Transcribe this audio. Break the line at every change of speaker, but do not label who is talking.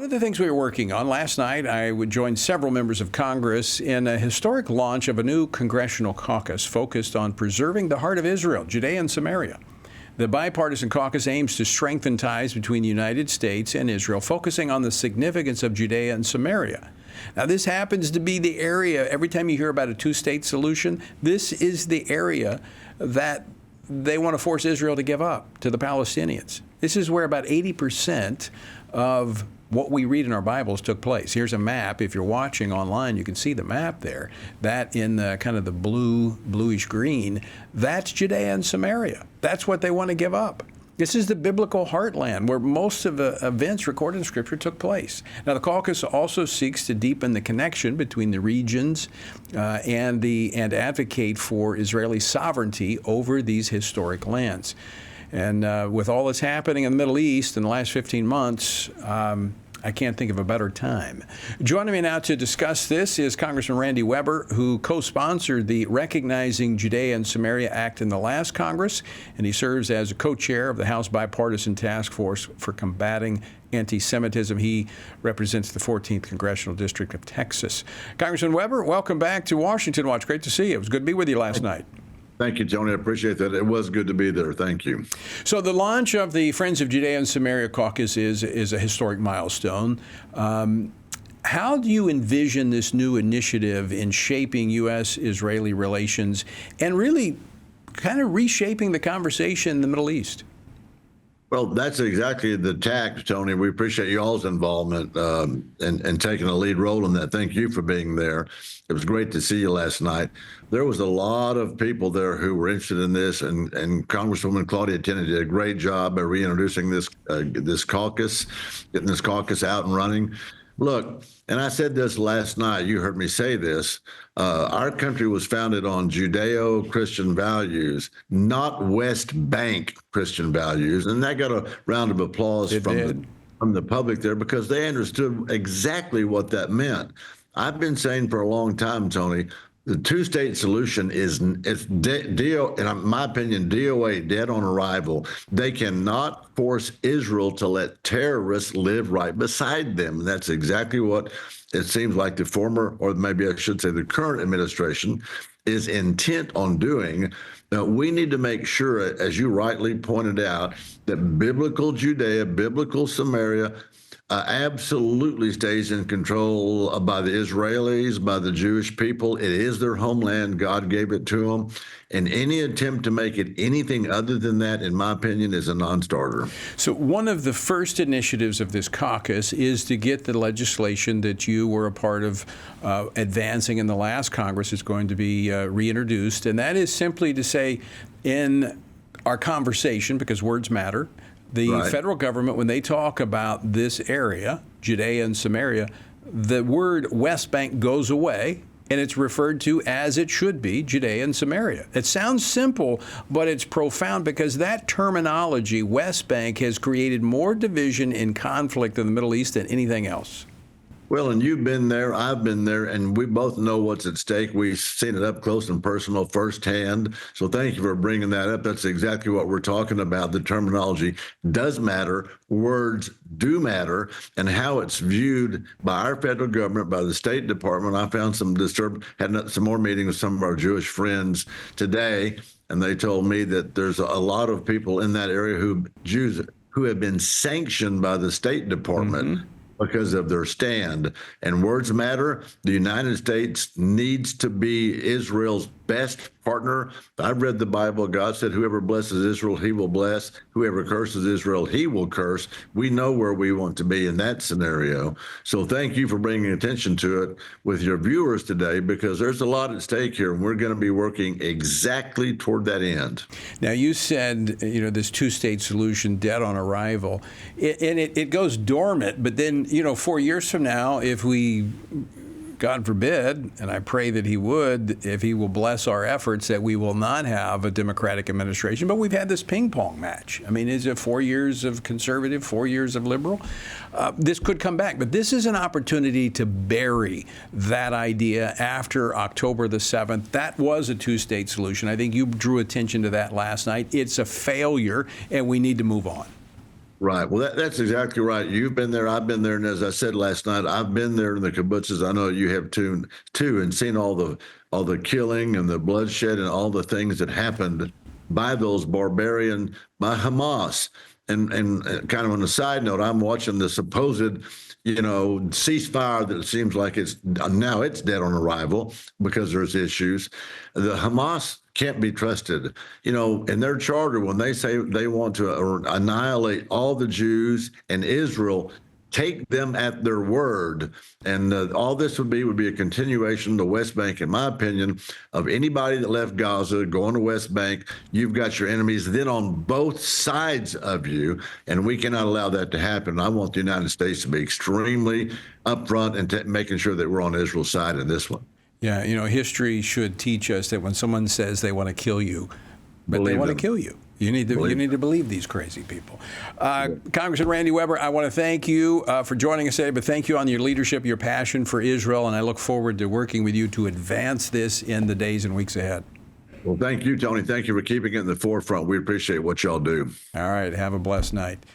of the things we were working on last night, I would join several members of Congress in a historic launch of a new congressional caucus focused on preserving the heart of Israel, Judea and Samaria. The bipartisan caucus aims to strengthen ties between the United States and Israel, focusing on the significance of Judea and Samaria. Now, this happens to be the area, every time you hear about a two-state solution, this is the area that they want to force Israel to give up to the Palestinians. This is where about 80% of what we read in our Bibles took place. Here's a map. If you're watching online, you can see the map there. That in the kind of the bluish green, that's Judea and Samaria. That's what they want to give up. This is the biblical heartland where most of the events recorded in Scripture took place. Now, the caucus also seeks to deepen the connection between the regions and advocate for Israeli sovereignty over these historic lands. And with all that's happening in the Middle East in the last 15 months, I can't think of a better time. Joining me now to discuss this is Congressman Randy Weber, who co-sponsored the Recognizing Judea and Samaria Act in the last Congress, and he serves as a co-chair of the House Bipartisan Task Force for Combating Anti-Semitism. He represents the 14th Congressional District of Texas. Congressman Weber, welcome back to Washington Watch. Great to see you. It was good to be with you last night.
Thank you, Tony. I appreciate that. It was good to be there. Thank you.
So the launch of the Friends of Judea and Samaria Caucus is a historic milestone. How do you envision this new initiative in shaping U.S.-Israeli relations and really kind of reshaping the conversation in the Middle East?
Well, that's exactly the tack, Tony. We appreciate y'all's involvement and taking a lead role in that. Thank you for being there. It was great to see you last night. There was a lot of people there who were interested in this, and Congresswoman Claudia Tenney did a great job by reintroducing this caucus, getting this caucus out and running. Look, and I said this last night, you heard me say this, our country was founded on Judeo-Christian values, not West Bank Christian values. And that got a round of applause from the public there because they understood exactly what that meant. I've been saying for a long time, Tony, the two-state solution is, in my opinion, DOA, dead on arrival. They cannot force Israel to let terrorists live right beside them. And that's exactly what it seems like the former, or maybe I should say the current administration, is intent on doing. Now, we need to make sure, as you rightly pointed out, that biblical Judea, biblical Samaria, absolutely stays in control by the Israelis, by the Jewish people. It is their homeland. God gave it to them. And any attempt to make it anything other than that, in my opinion, is a non-starter. So
one of the first initiatives of this caucus is to get the legislation that you were a part of advancing in the last Congress is going to be reintroduced. And that is simply to say, in our conversation, because words matter, the federal government, when they talk about this area, Judea and Samaria, the word West Bank goes away, and it's referred to as it should be, Judea and Samaria. It sounds simple, but it's profound because that terminology, West Bank, has created more division and conflict in the Middle East than anything else.
Well, and you've been there, I've been there, and we both know what's at stake. We've seen it up close and personal firsthand. So thank you for bringing that up. That's exactly what we're talking about. The terminology does matter. Words do matter. And how it's viewed by our federal government, by the State Department. I found had some more meetings with some of our Jewish friends today, and they told me that there's a lot of people in that area Jews who have been sanctioned by the State Department because of their stand. And words matter. The United States needs to be Israel's best partner. I've read the Bible. God said, whoever blesses Israel, he will bless. Whoever curses Israel, he will curse. We know where we want to be in that scenario. So thank you for bringing attention to it with your viewers today, because there's a lot at stake here, and we're going to be working exactly toward that end.
Now, you said, this two-state solution dead on arrival, and it goes dormant, but then, 4 years from now, if we, God forbid, and I pray that he would, if he will bless our efforts, that we will not have a Democratic administration. But we've had this ping pong match. I mean, is it 4 years of conservative, 4 years of liberal? This could come back. But this is an opportunity to bury that idea after October the 7th. That was a two-state solution. I think you drew attention to that last night. It's a failure, and we need to move on.
Right. Well, that's exactly right. You've been there. I've been there. And as I said last night, I've been there in the kibbutzes. I know you have too, and seen all the killing and the bloodshed and all the things that happened by those by Hamas. And kind of on a side note, I'm watching the supposed, ceasefire that it seems like it's dead on arrival because there's issues. The Hamas can't be trusted. In their charter, when they say they want to annihilate all the Jews and Israel, take them at their word. And all this would be a continuation of the West Bank, in my opinion, of anybody that left Gaza going to West Bank. You've got your enemies then on both sides of you, and we cannot allow that to happen. I want the United States to be extremely upfront and making sure that we're on Israel's side in this one.
Yeah, history should teach us that when someone says they want to kill you, but they want to kill you. You need to believe these crazy people. Congressman Randy Weber, I want to thank you for joining us today, but thank you on your leadership, your passion for Israel, and I look forward to working with you to advance this in the days and weeks ahead.
Well, thank you, Tony. Thank you for keeping it in the forefront. We appreciate what y'all do.
All right. Have a blessed night.